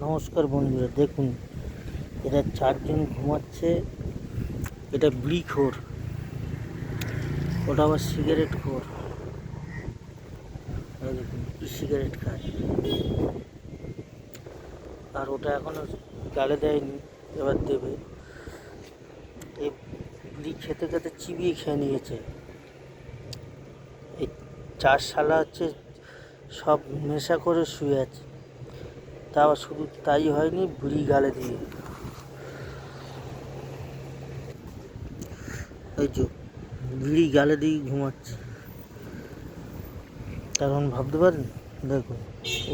নমস্কার বন্ধুরা, দেখুন এরা চারজন ঘুমাচ্ছে। এটা বিড়িখোর, ওটা আবার সিগারেট খোর। দেখুন কি সিগারেট খায়, আর ওটা এখনো গালে দেয়নি, এবার দেবে। এই বিড়ি খেতে খেতে চিবিয়ে খেয়ে নিয়েছে। এই চার শালা হচ্ছে সব নেশা করে শুয়ে আছে। তা আবার শুধু তাই হয়নি, বিড়ি গালে দিয়ে এই যে বিড়ি গালে দিয়ে ঘুমাচ্ছে। কারণ ভাবতে পারেন, দেখুন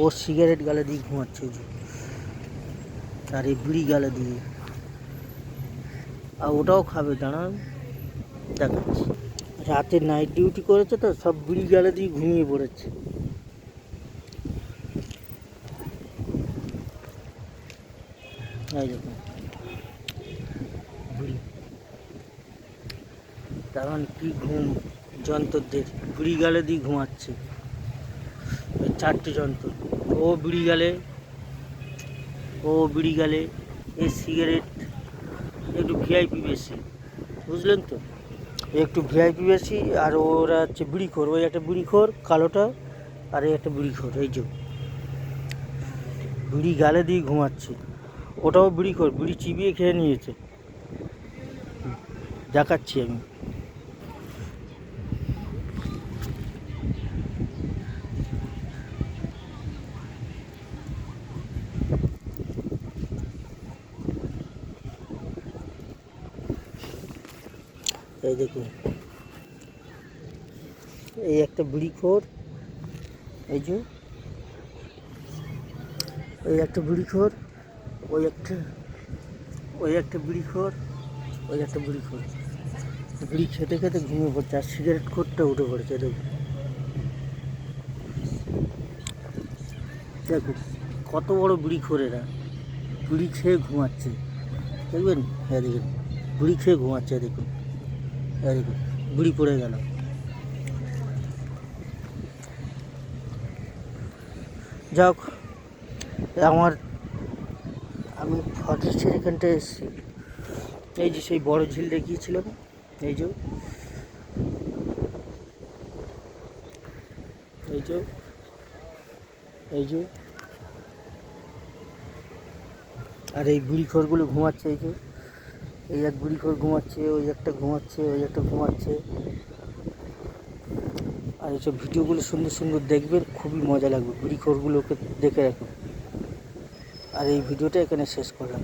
ও সিগারেট গালে দিয়ে ঘুমাচ্ছে, এই যে, আর এই বিড়ি গালে দিয়ে। আর ওটাও খাবে, দাঁড়ান দেখাচ্ছি। রাতে নাইট ডিউটি করেছে তো, সব বিড়ি গালে দিয়ে ঘুমিয়ে পড়েছে। এই দেখুন বিড়ি, কারণ কি ঘুম যন্ত্রদের বিড়ি গালে দিয়ে ঘুমাচ্ছে। ওই চারটে যন্ত্র, ও বিড়ি গালে, ও বিড়ি গালে, এ সিগারেট। একটু ভিআইপি বেশি, বুঝলেন তো, একটু ভিআইপি বেশি। আর ওরা হচ্ছে বিড়িখোর, ওই একটা বিড়িখোর কালোটা, আর এই একটা বিড়িখোর। এই যে বিড়ি গালে দিয়ে ঘুমাচ্ছে, ওটাও বিড়িখোর, বিড়ি চিবিয়ে খেয়ে নিয়েছে। দেখাচ্ছি আমি। এই দেখুন, এই একটা বিড়িখোর, এই যে এই একটা বিড়িখোর, ওই একটা, ওই একটা বিড়িখোর, ওই একটা বিড়িখোর। বিড়ি খেতে খেতে ঘুমিয়ে পড়ছে, আর সিগারেট খোরটা উঠে পড়েছে। দেখুন দেখুন কত বড় বিড়িখোর এরা, বিড়ি খেয়ে ঘুমাচ্ছে। দেখবেন, হ্যাঁ দেখুন বিড়ি খেয়ে ঘুমাচ্ছে। দেখুন, হ্যাঁ দেখুন বিড়ি পড়ে গেল। যাক, আমি ফরেস্টের এখানটায় এসেছি। এই যে সেই বড় ঝিল দেখিয়েছিলাম, এই যে, এই যে, এই যে, আর এই বুড়িখোরগুলো ঘুমাচ্ছে। এই যে এই এক বুড়িখোর ঘুমাচ্ছে, ওই একটা ঘুমাচ্ছে, ওই একটা ঘুমাচ্ছে। আর এইসব ভিডিওগুলো সুন্দর সুন্দর দেখবেন, খুবই মজা লাগবে। বুড়িখোরগুলোকে দেখে রাখুন। আর এই ভিডিওটা এখানে শেষ করলাম।